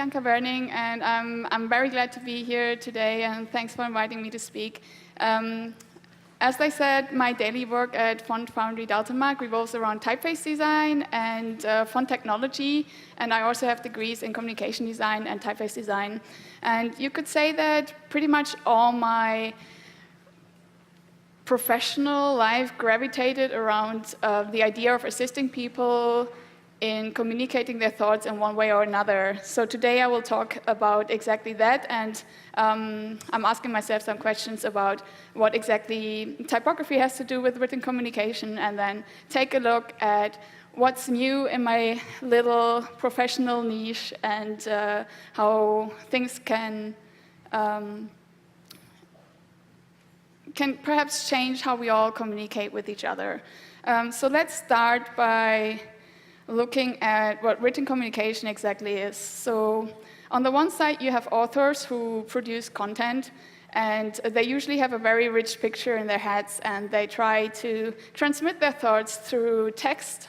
Bianca Berning, and I'm very glad to be here today, and thanks for inviting me to speak. As I said, my daily work at Font Foundry Deltamark revolves around typeface design and font technology, and I also have degrees in communication design and typeface design. And you could say that pretty much all my professional life gravitated around the idea of assisting people in communicating their thoughts in one way or another. So today I will talk about exactly that, and I'm asking myself some questions about what exactly typography has to do with written communication, and then take a look at what's new in my little professional niche, and how things can perhaps change how we all communicate with each other. So let's start by looking at what written communication exactly is. So on the one side, you have authors who produce content, and they usually have a very rich picture in their heads, and they try to transmit their thoughts through text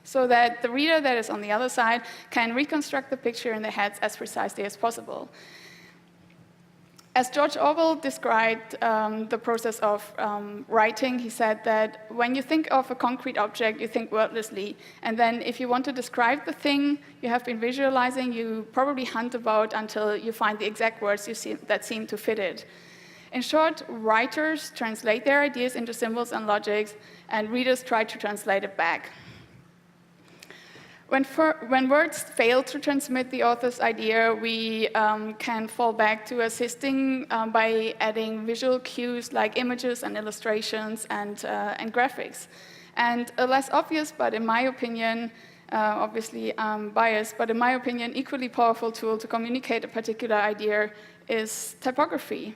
so that the reader that is on the other side can reconstruct the picture in their heads as precisely as possible. As George Orwell described the process of writing, he said that when you think of a concrete object, you think wordlessly. And then if you want to describe the thing you have been visualizing, you probably hunt about until you find the exact words that seem to fit it. In short, writers translate their ideas into symbols and logics, and readers try to translate it back. When words fail to transmit the author's idea, we can fall back to assisting by adding visual cues like images and illustrations and graphics. And a less obvious, but in my opinion, obviously I'm biased, but in my opinion, equally powerful tool to communicate a particular idea is typography.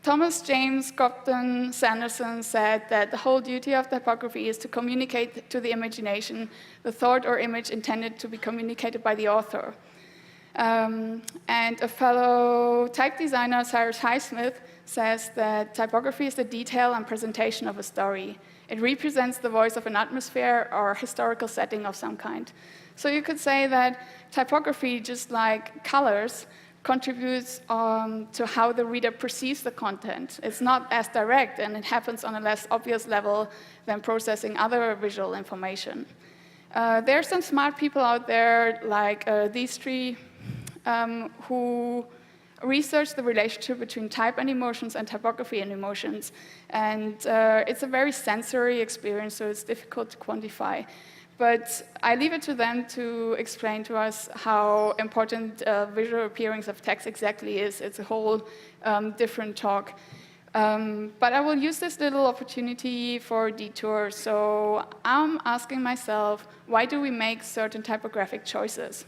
Thomas James Cobden Sanderson said that the whole duty of typography is to communicate to the imagination the thought or image intended to be communicated by the author. And a fellow type designer, Cyrus Highsmith, says that typography is the detail and presentation of a story. It represents the voice of an atmosphere or historical setting of some kind. So you could say that typography, just like colors, contributes to how the reader perceives the content. It's not as direct, and it happens on a less obvious level than processing other visual information. There are some smart people out there, like these three, who research the relationship between type and emotions and typography and emotions. And it's a very sensory experience, so it's difficult to quantify. But I leave it to them to explain to us how important visual appearance of text exactly is. It's a whole different talk. But I will use this little opportunity for a detour. So I'm asking myself, why do we make certain typographic choices?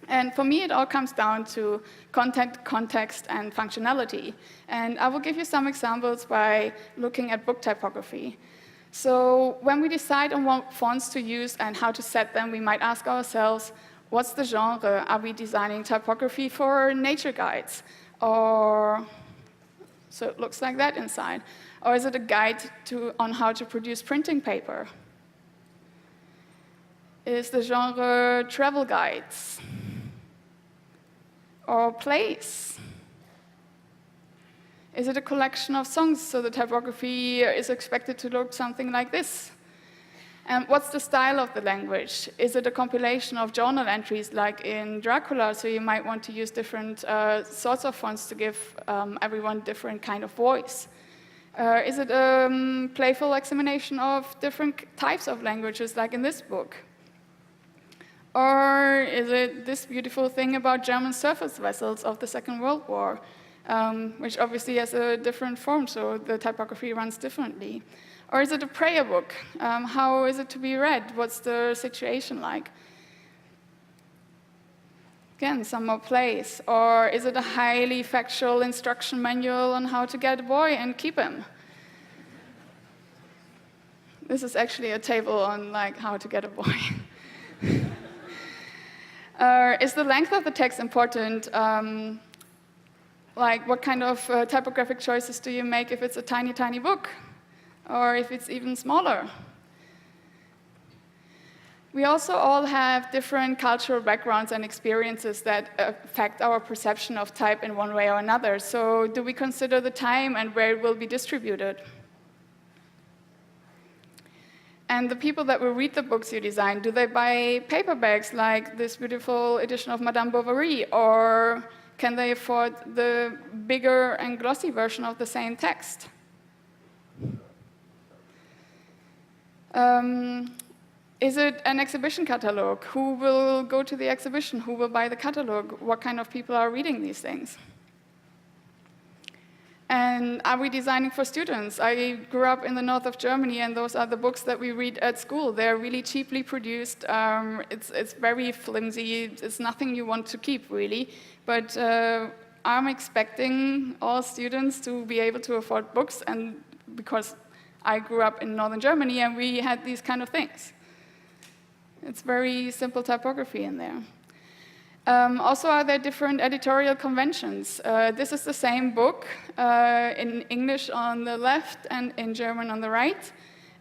And for me, it all comes down to content, context, and functionality. And I will give you some examples by looking at book typography. So when we decide on what fonts to use and how to set them, we might ask ourselves, what's the genre? Are we designing typography for nature guides? Or, so it looks like that inside. Or is it a guide on how to produce printing paper? Is the genre travel guides? Or plays? Is it a collection of songs, so the typography is expected to look something like this? And what's the style of the language? Is it a compilation of journal entries, like in Dracula, so you might want to use different sorts of fonts to give everyone different kind of voice? Is it a playful examination of different types of languages, like in this book? Or is it this beautiful thing about German surface vessels of the Second World War? Which obviously has a different form, so the typography runs differently. Or is it a prayer book? How is it to be read? What's the situation like? Again, some more plays. Or is it a highly factual instruction manual on how to get a boy and keep him? This is actually a table on how to get a boy. Is the length of the text important? Like, what kind of typographic choices do you make if it's a tiny, tiny book? Or if it's even smaller? We also all have different cultural backgrounds and experiences that affect our perception of type in one way or another. So do we consider the time and where it will be distributed? And the people that will read the books you design, do they buy paperbacks like this beautiful edition of Madame Bovary, or can they afford the bigger and glossy version of the same text? Is it an exhibition catalog? Who will go to the exhibition? Who will buy the catalog? What kind of people are reading these things? And are we designing for students? I grew up in the north of Germany, and those are the books that we read at school. They're really cheaply produced. It's very flimsy. It's nothing you want to keep, really. But I'm expecting all students to be able to afford books, and because I grew up in northern Germany, and we had these kind of things. It's very simple typography in there. Also, are there different editorial conventions? This is the same book in English on the left and in German on the right.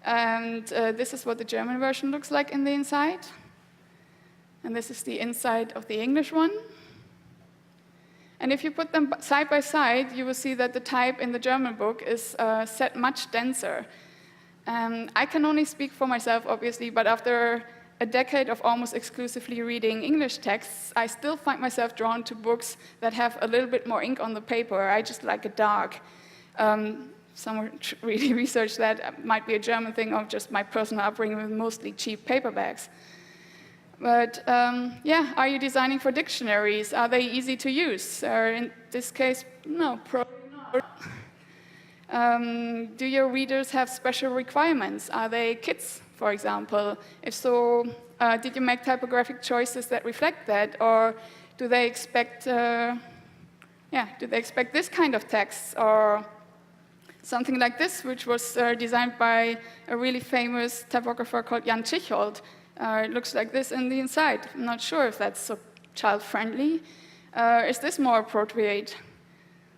And this is what the German version looks like in the inside. And this is the inside of the English one. And if you put them side by side, you will see that the type in the German book is set much denser. I can only speak for myself, obviously, but after a decade of almost exclusively reading English texts, I still find myself drawn to books that have a little bit more ink on the paper. I just like it dark. Someone really researched that. It might be a German thing or just my personal upbringing with mostly cheap paperbacks. But yeah, are you designing for dictionaries? Are they easy to use? In this case, no, probably not. Do your readers have special requirements? Are they kids, for example? If so, did you make typographic choices that reflect that, or do they expect, this kind of text, or something like this, which was designed by a really famous typographer called Jan Tschichold? It looks like this in the inside. I'm not sure if that's so child-friendly. Is this more appropriate?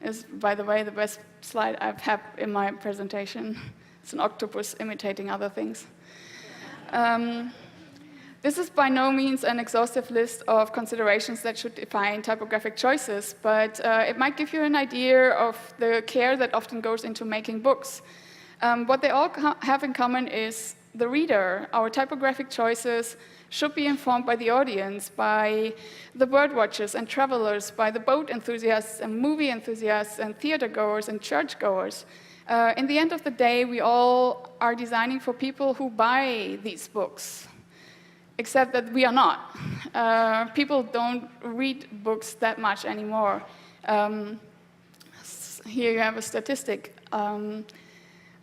Is, by the way, the best slide I've had in my presentation. It's an octopus imitating other things. This is by no means an exhaustive list of considerations that should define typographic choices, but it might give you an idea of the care that often goes into making books. What they all have in common is the reader. Our typographic choices should be informed by the audience, by the birdwatchers and travelers, by the boat enthusiasts and movie enthusiasts and theater goers and church goers. In the end of the day, we all are designing for people who buy these books, except that we are not. People don't read books that much anymore. Here you have a statistic.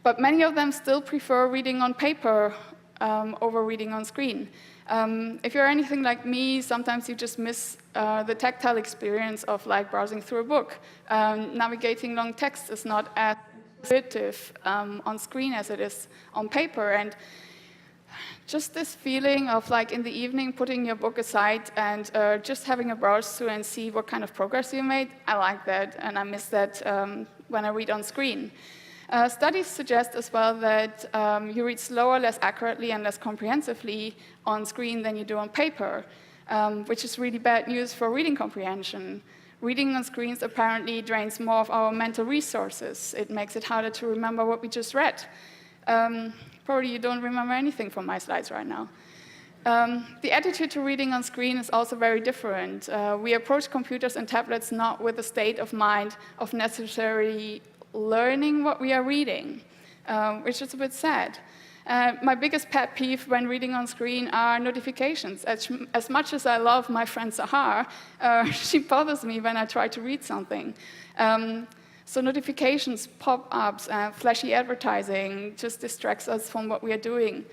But many of them still prefer reading on paper over reading on screen. If you're anything like me, sometimes you just miss the tactile experience of like browsing through a book. Navigating long text is not as intuitive on screen as it is on paper. And just this feeling of like in the evening putting your book aside and just having a browse through and see what kind of progress you made, I like that, and I miss that when I read on screen. Studies suggest as well that you read slower, less accurately, and less comprehensively on screen than you do on paper, which is really bad news for reading comprehension. Reading on screens apparently drains more of our mental resources. It makes it harder to remember what we just read. Probably you don't remember anything from my slides right now. The attitude to reading on screen is also very different. We approach computers and tablets not with a state of mind of necessarily learning what we are reading, which is a bit sad. My biggest pet peeve when reading on screen are notifications. As much as I love my friend Sahar, she bothers me when I try to read something. So notifications, pop-ups, flashy advertising just distracts us from what we are doing.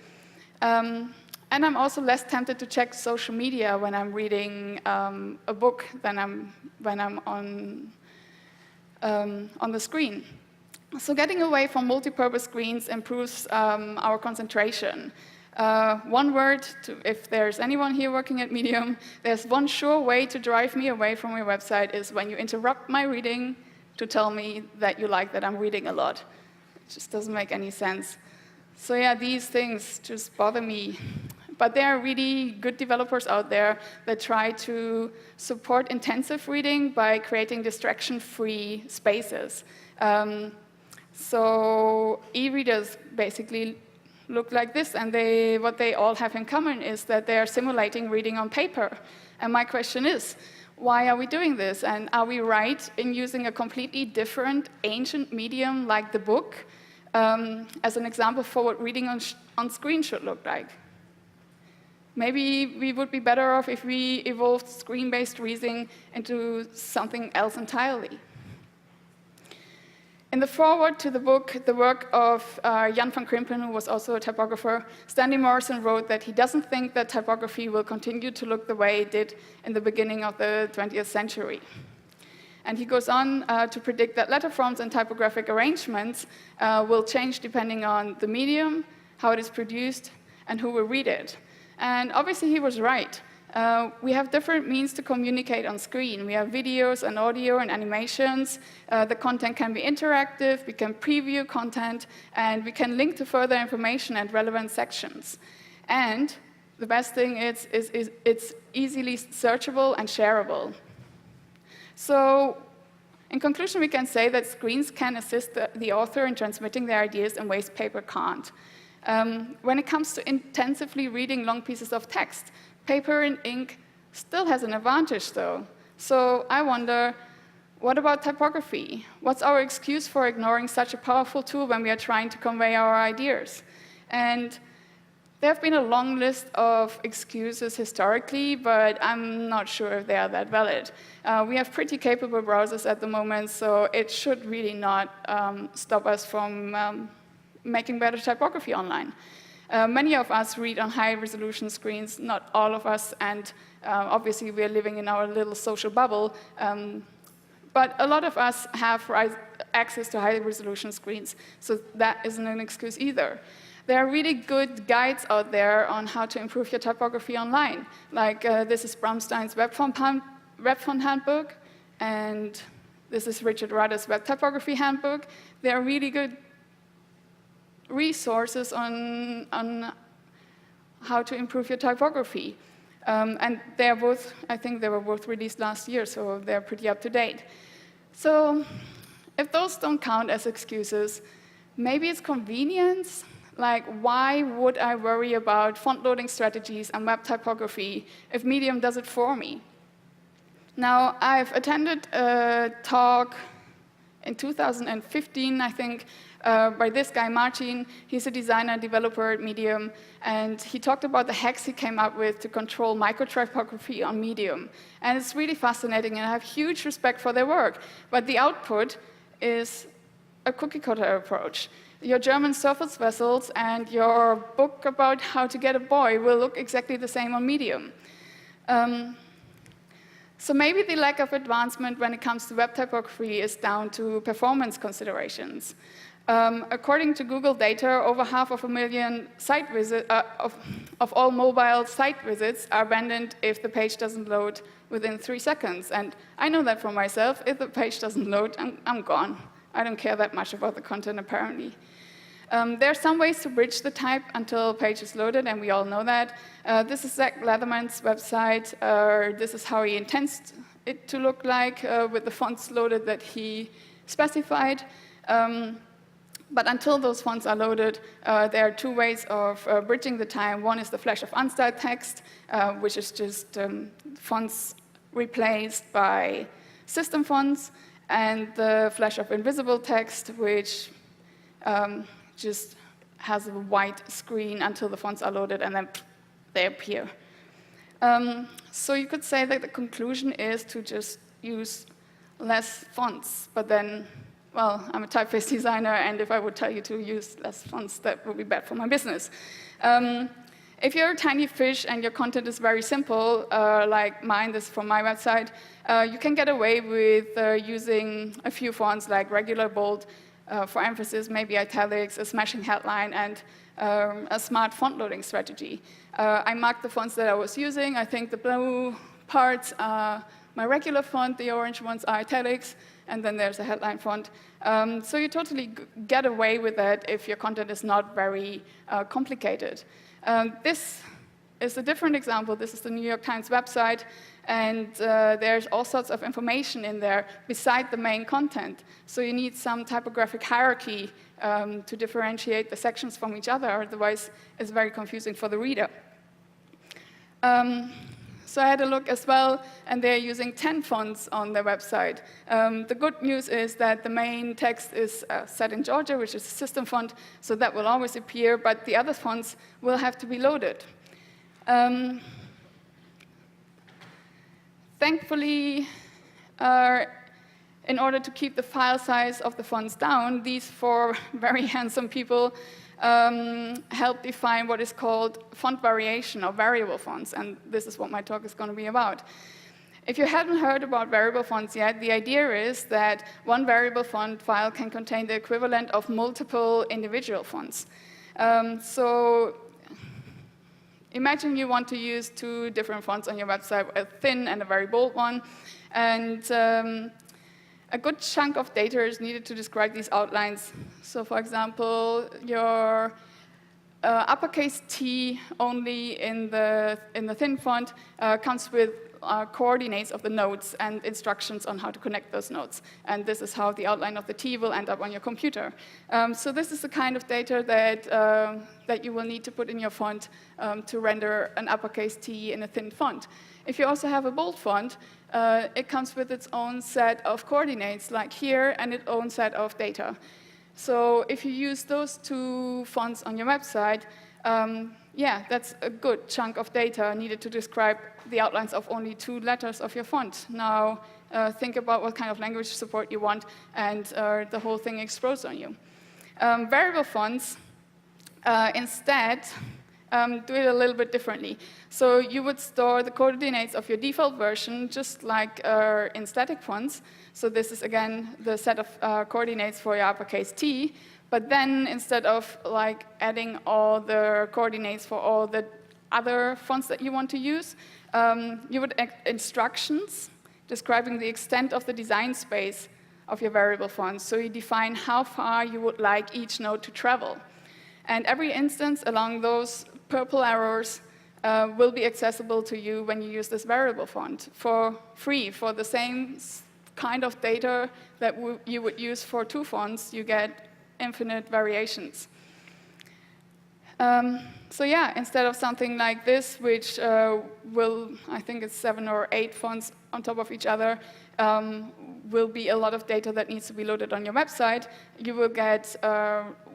And I'm also less tempted to check social media when I'm reading a book than when I'm on the screen. So getting away from multi-purpose screens improves our concentration. One word, if there's anyone here working at Medium, there's one sure way to drive me away from your website is when you interrupt my reading to tell me that you like that I'm reading a lot. It just doesn't make any sense. So yeah, these things just bother me But there are really good developers out there that try to support intensive reading by creating distraction-free spaces. So e-readers basically look like this, and what they all have in common is that they are simulating reading on paper. And my question is, why are we doing this? And are we right in using a completely different ancient medium like the book as an example for what reading on screen should look like? Maybe we would be better off if we evolved screen-based reading into something else entirely. In the foreword to the book, the work of Jan van Krimpen, who was also a typographer, Stanley Morrison wrote that he doesn't think that typography will continue to look the way it did in the beginning of the 20th century. And he goes on to predict that letter forms and typographic arrangements will change depending on the medium, how it is produced, and who will read it. And obviously he was right. We have different means to communicate on screen. We have videos and audio and animations. The content can be interactive, we can preview content, and we can link to further information and relevant sections. And the best thing is it's easily searchable and shareable. So in conclusion, we can say that screens can assist the author in transmitting their ideas in ways paper can't. When it comes to intensively reading long pieces of text, paper and ink still has an advantage, though. So I wonder, what about typography? What's our excuse for ignoring such a powerful tool when we are trying to convey our ideas? And there have been a long list of excuses historically, but I'm not sure if they are that valid. We have pretty capable browsers at the moment, so it should really not stop us from making better typography online. Many of us read on high-resolution screens, not all of us, and obviously we're living in our little social bubble, but a lot of us have access to high-resolution screens, so that isn't an excuse either. There are really good guides out there on how to improve your typography online, like this is Bramstein's Web Font Handbook, and this is Richard Rudder's Web Typography Handbook. They are really good resources on how to improve your typography. And they are both, I think they were both released last year, so they're pretty up to date. So if those don't count as excuses, maybe it's convenience. Like, why would I worry about font loading strategies and web typography if Medium does it for me? Now, I've attended a talk in 2015, I think, by this guy, Martin. He's a designer, developer at Medium, and he talked about the hacks he came up with to control micro-typography on Medium. And it's really fascinating, and I have huge respect for their work. But the output is a cookie-cutter approach. Your German surface vessels and your book about how to get a boy will look exactly the same on Medium. So maybe the lack of advancement when it comes to web typography is down to performance considerations. According to Google data, over 500,000 site visits of all mobile site visits are abandoned if the page doesn't load within 3 seconds. And I know that for myself. If the page doesn't load, I'm gone. I don't care that much about the content, apparently. There are some ways to bridge the type until page is loaded, and we all know that. This is Zach Leatherman's website. This is how he intends it to look like with the fonts loaded that he specified. But until those fonts are loaded, there are 2 ways of bridging the time. One is the flash of unstyled text, which is just fonts replaced by system fonts, and the flash of invisible text, which just has a white screen until the fonts are loaded, and then they appear. So you could say that the conclusion is to just use less fonts, but then, well, I'm a typeface designer, and if I would tell you to use less fonts, that would be bad for my business. If you're a tiny fish and your content is very simple, like mine, this is from my website, you can get away with using a few fonts like regular bold for emphasis, maybe italics, a smashing headline, and a smart font loading strategy. I marked the fonts that I was using. I think the blue parts are my regular font, the orange ones are italics, and then there's a headline font. So you totally get away with that if your content is not very complicated. This is a different example. This is the New York Times website, and there's all sorts of information in there beside the main content. So you need some typographic hierarchy to differentiate the sections from each other, otherwise it's very confusing for the reader. So I had a look as well, and they're using 10 fonts on their website. The good news is that the main text is set in Georgia, which is a system font, so that will always appear, but the other fonts will have to be loaded. Thankfully, in order to keep the file size of the fonts down, these 4 very handsome people help define what is called font variation or variable fonts, and this is what my talk is going to be about. If you haven't heard about variable fonts yet, the idea is that one variable font file can contain the equivalent of multiple individual fonts. So imagine you want to use 2 different fonts on your website, a thin and a very bold one, and a good chunk of data is needed to describe these outlines. So for example, your uppercase T only in the thin font comes with coordinates of the nodes and instructions on how to connect those nodes. And this is how the outline of the T will end up on your computer. So this is the kind of data that you will need to put in your font to render an uppercase T in a thin font. If you also have a bold font, it comes with its own set of coordinates, like here, and its own set of data. So if you use those 2 fonts on your website, yeah, that's a good chunk of data needed to describe the outlines of only 2 letters of your font. Now, think about what kind of language support you want, and the whole thing explodes on you. Variable fonts, instead, do it a little bit differently. So you would store the coordinates of your default version, just like in static fonts. So this is, again, the set of coordinates for your uppercase T. But then, instead of like adding all the coordinates for all the other fonts that you want to use, you would add instructions describing the extent of the design space of your variable fonts. So you define how far you would like each node to travel. And every instance along those purple arrows will be accessible to you when you use this variable font for free. For the same kind of data that you would use for 2 fonts, you get infinite variations. So yeah, instead of something like this, which will, I think it's 7 or 8 fonts on top of each other, will be a lot of data that needs to be loaded on your website, you will get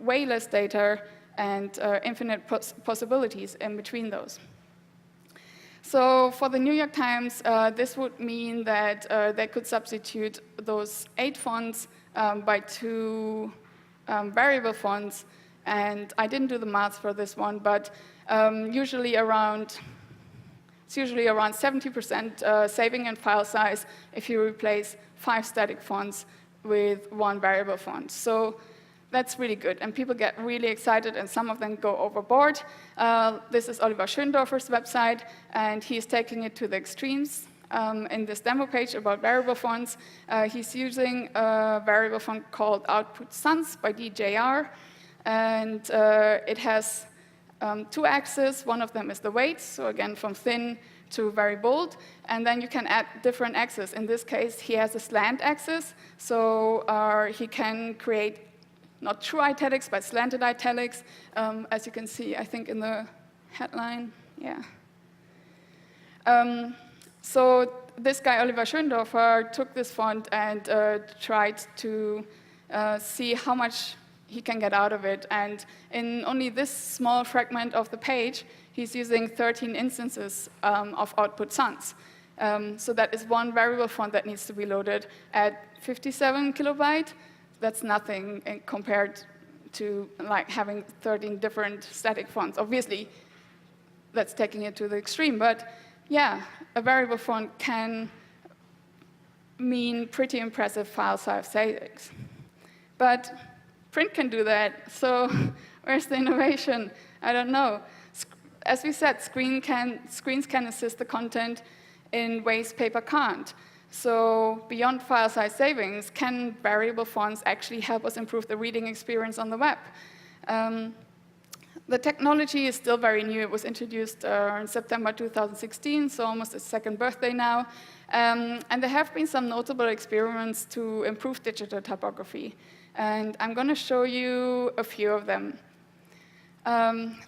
way less data and infinite possibilities in between those. So for the New York Times, this would mean that they could substitute those 8 fonts by 2 variable fonts. And I didn't do the math for this one, but it's usually around 70% saving in file size if you replace 5 static fonts with 1 variable font. So that's really good, and people get really excited, and some of them go overboard. This is Oliver Schöndorfer's website, and he's taking it to the extremes. In this demo page about variable fonts, he's using a variable font called Output Sans by DJR, and it has 2 axes. One of them is the weight, so again, from thin to very bold, and then you can add different axes. In this case, he has a slant axis, so he can create not true italics, but slanted italics, as you can see, I think, in the headline. Yeah. So this guy, Oliver Schöndorfer, took this font and tried to see how much he can get out of it. And in only this small fragment of the page, he's using 13 instances of Output Sans. So that is 1 variable font that needs to be loaded at 57 kilobyte. That's nothing compared to like having 13 different static fonts. Obviously, that's taking it to the extreme, but yeah, a variable font can mean pretty impressive file size savings. But print can do that, so where's the innovation? I don't know. As we said, screens can assist the content in ways paper can't. So beyond file size savings, can variable fonts actually help us improve the reading experience on the web? The technology is still very new. It was introduced in September 2016, so almost its second birthday now. And there have been some notable experiments to improve digital typography. And I'm going to show you a few of them.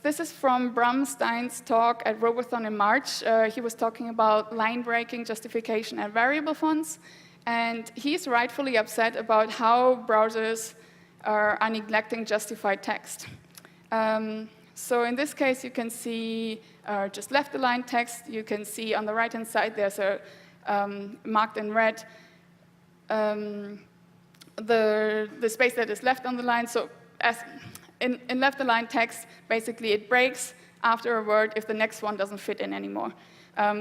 This is from Bram Stein's talk at Robothon in March. He was talking about line breaking, justification, and variable fonts. And he's rightfully upset about how browsers are neglecting justified text. So in this case, you can see just left-aligned text. You can see on the right-hand side, there's a marked in red the space that is left on the line. So as in left-aligned text, basically it breaks after a word if the next one doesn't fit in anymore.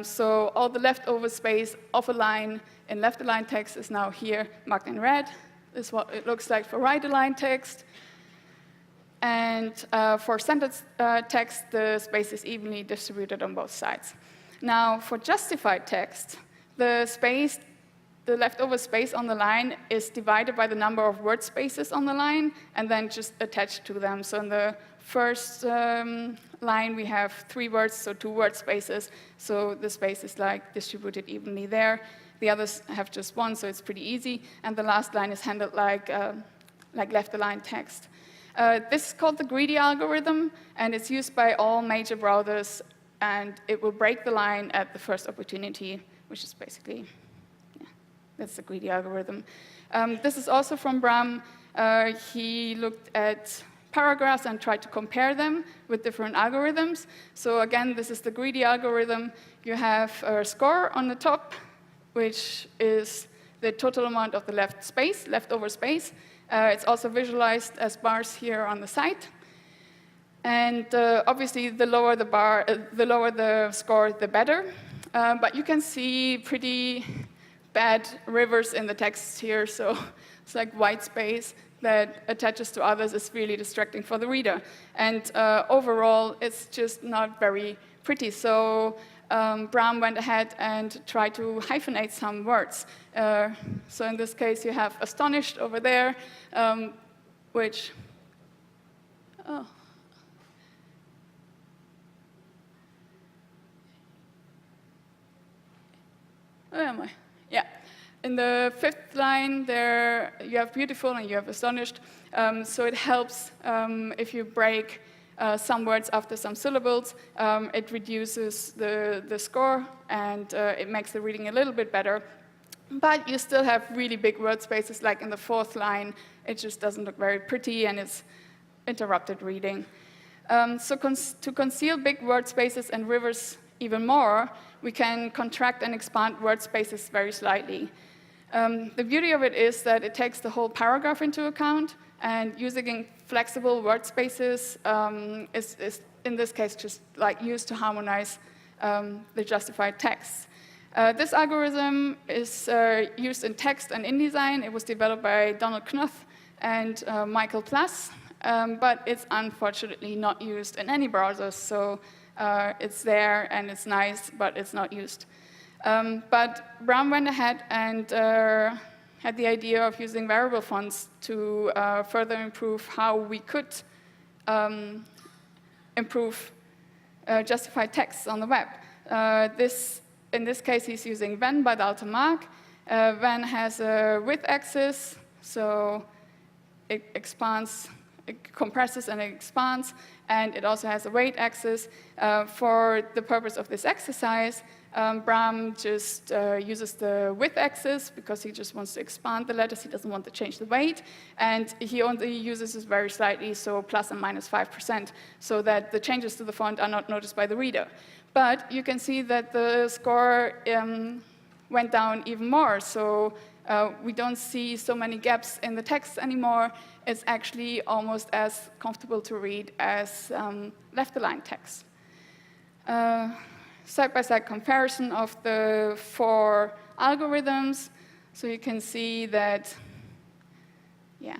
So all the leftover space of a line in left-aligned text is now here marked in red. This is what it looks like for right-aligned text. And for centered text, the space is evenly distributed on both sides. Now, for justified text, the leftover space on the line is divided by the number of word spaces on the line, and then just attached to them. So in the first line, we have 3 words, so 2 word spaces. So the space is like distributed evenly there. The others have just 1, so it's pretty easy. And the last line is handled like left-aligned text. This is called the greedy algorithm, and it's used by all major browsers, and it will break the line at the first opportunity, which is basically, yeah, that's the greedy algorithm. This is also from Bram. He looked at paragraphs and tried to compare them with different algorithms. So again, this is the greedy algorithm. You have a score on the top, which is the total amount of the leftover space. It's also visualized as bars here on the side. And obviously, the lower the score, the better. But you can see pretty bad rivers in the text here. So it's like white space that attaches to others is really distracting for the reader. And overall, it's just not very pretty. So Bram went ahead and tried to hyphenate some words. So in this case, you have astonished over there, which, oh. Where am I? Yeah. In the 5th line, there you have beautiful and you have astonished. So it helps if you break some words after some syllables. It reduces the score, and it makes the reading a little bit better. But you still have really big word spaces, like in the 4th line. It just doesn't look very pretty, and it's interrupted reading. So to conceal big word spaces and rivers even more, we can contract and expand word spaces very slightly. The beauty of it is that it takes the whole paragraph into account, and using flexible word spaces is in this case, just like used to harmonize the justified text. This algorithm is used in text and InDesign. It was developed by Donald Knuth and Michael Plass, but it's unfortunately not used in any browsers. So it's there and it's nice, but it's not used. But Bram went ahead and had the idea of using variable fonts to further improve how we could improve justified texts on the web. In this case, he's using Venn by Dalton Mark. Venn has a width axis, so it expands, it compresses and it expands, and it also has a weight axis. For the purpose of this exercise, Bram just uses the width axis because he just wants to expand the letters. He doesn't want to change the weight. And he only uses this very slightly, so plus and minus 5%, so that the changes to the font are not noticed by the reader. But you can see that the score went down even more. So we don't see so many gaps in the text anymore. It's actually almost as comfortable to read as left-aligned text. Side-by-side comparison of the 4 algorithms. So you can see that, yeah,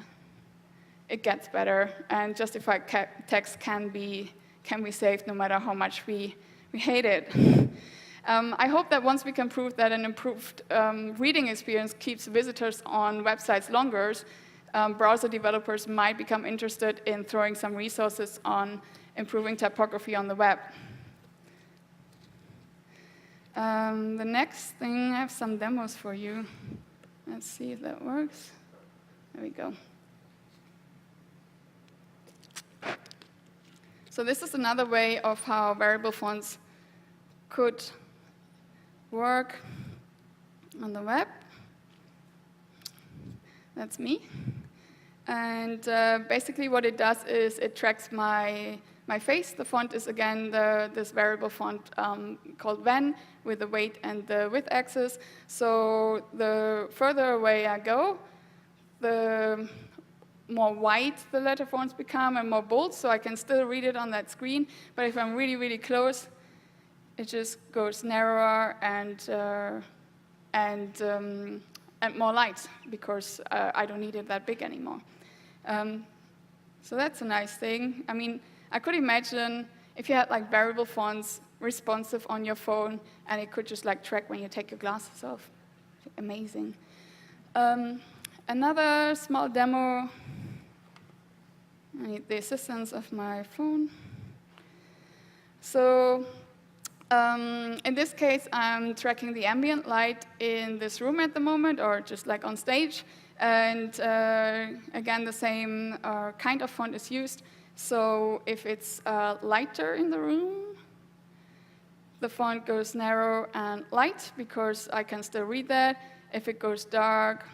it gets better, and justified text can be saved no matter how much we hate it. I hope that once we can prove that an improved reading experience keeps visitors on websites longer, browser developers might become interested in throwing some resources on improving typography on the web. The next thing, I have some demos for you. Let's see if that works. There we go. So this is another way of how variable fonts could work on the web. That's me. And basically what it does is it tracks my face. The font is, again, this variable font called Venn with the weight and the width axis. So the further away I go, the more white the letter fonts become and more bold, so I can still read it on that screen. But if I'm really, really close, it just goes narrower and more light, because I don't need it that big anymore. So that's a nice thing. I mean, I could imagine if you had like variable fonts responsive on your phone, and it could just like track when you take your glasses off. Amazing. Another small demo. I need the assistance of my phone. So in this case, I'm tracking the ambient light in this room at the moment, or just like on stage. And again, the same kind of font is used. So if it's lighter in the room, the font goes narrow and light, because I can still read that. If it goes dark,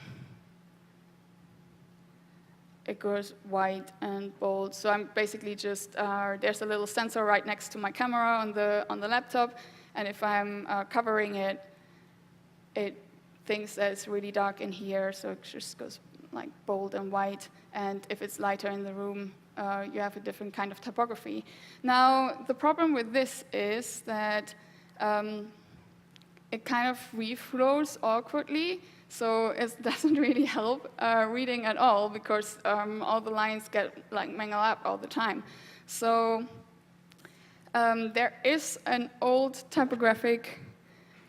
it goes white and bold. So I'm basically just, there's a little sensor right next to my camera on the laptop, and if I'm covering it, it thinks that it's really dark in here, so it just goes like bold and white. And if it's lighter in the room, you have a different kind of typography. Now, the problem with this is that it kind of reflows awkwardly, so it doesn't really help reading at all, because all the lines get like mangled up all the time. So there is an old typographic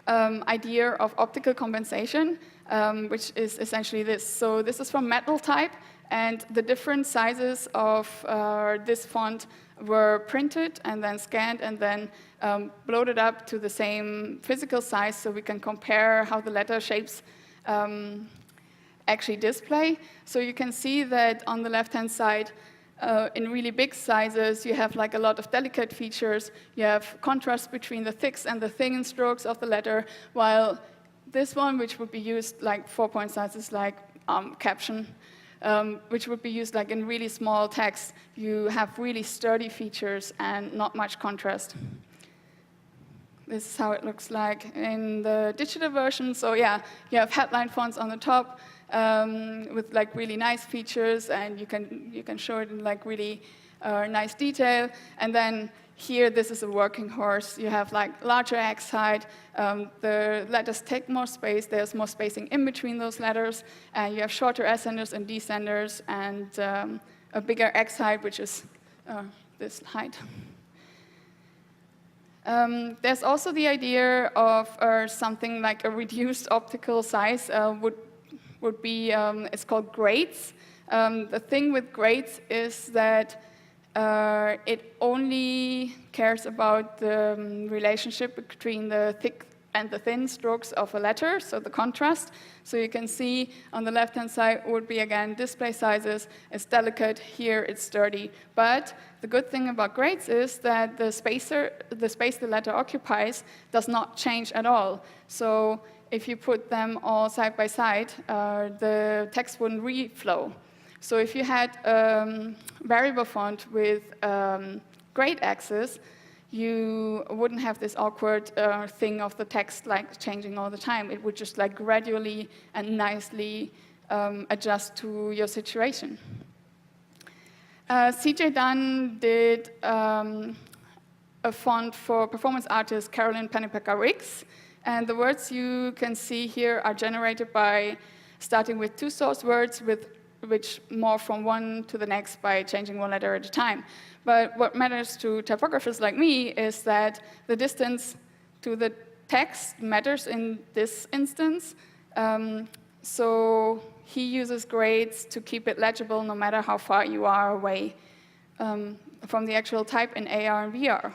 idea of optical compensation, which is essentially this. So this is from OpenType, and the different sizes of this font were printed and then scanned and then bloated up to the same physical size, so we can compare how the letter shapes actually display. So you can see that on the left-hand side, in really big sizes, you have like a lot of delicate features. You have contrast between the thicks and the thin strokes of the letter, while this one, which would be used like 4-point sizes like caption, which would be used like in really small text, you have really sturdy features and not much contrast. This is how it looks like in the digital version. So yeah, you have headline fonts on the top with like really nice features, and you can show it in like really nice detail. And then here, this is a working horse. You have like larger X height. The letters take more space. There's more spacing in between those letters. And you have shorter ascenders and descenders, and a bigger X height, which is this height. There's also the idea of something like a reduced optical size would be, it's called grades. The thing with grades is that it only cares about the relationship between the thick and the thin strokes of a letter, so the contrast. So you can see on the left-hand side would be, again, display sizes. It's delicate. Here it's sturdy. But the good thing about grades is that the space the letter occupies does not change at all. So if you put them all side by side, the text wouldn't reflow. So if you had a variable font with grade axis, you wouldn't have this awkward thing of the text like changing all the time. It would just like gradually and nicely adjust to your situation. CJ Dunn did a font for performance artist Carolyn Pennypacker-Riggs, and the words you can see here are generated by starting with two source words which morph from one to the next by changing one letter at a time. But what matters to typographers like me is that the distance to the text matters in this instance. So he uses grades to keep it legible no matter how far you are away from the actual type in AR and VR.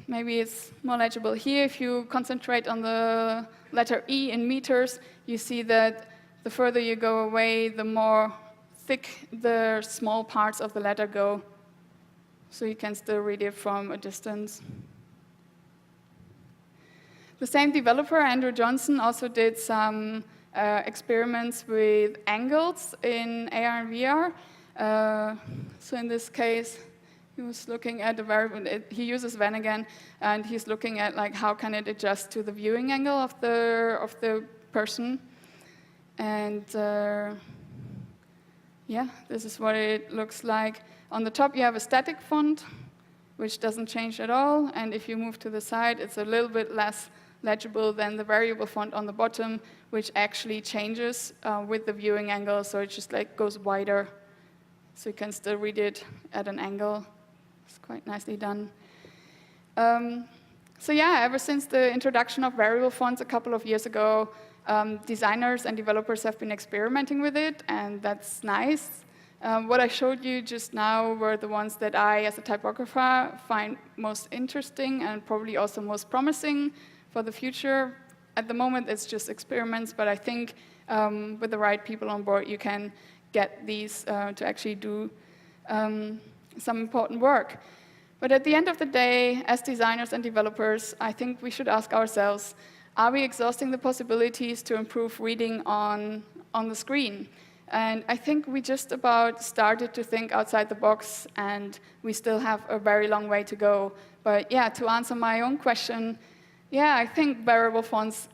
Maybe it's more legible here. If you concentrate on the letter E in meters, you see that the further you go away, the more thick the small parts of the letter go. So you can still read it from a distance. The same developer, Andrew Johnson, also did some experiments with angles in AR and VR. So in this case, he was looking at a variable. He uses Venn again, and he's looking at like how can it adjust to the viewing angle of the person. And yeah, this is what it looks like. On the top, you have a static font, which doesn't change at all. And if you move to the side, it's a little bit less legible than the variable font on the bottom, which actually changes with the viewing angle. So it just like goes wider. So you can still read it at an angle. It's quite nicely done. So yeah, ever since the introduction of variable fonts a couple of years ago, designers and developers have been experimenting with it, and that's nice. What I showed you just now were the ones that I, as a typographer, find most interesting and probably also most promising for the future. At the moment, it's just experiments, but I think with the right people on board, you can get these to actually do some important work. But at the end of the day, as designers and developers, I think we should ask ourselves, are we exhausting the possibilities to improve reading on the screen? And I think we just about started to think outside the box, and we still have a very long way to go. But yeah, to answer my own question, yeah, I think variable fonts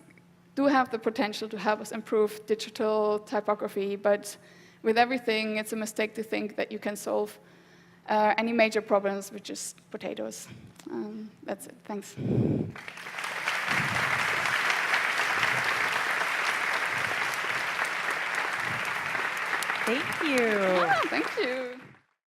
do have the potential to help us improve digital typography, but with everything, it's a mistake to think that you can solve any major problems with just potatoes. That's it. Thanks. Thank you. Yeah, thank you.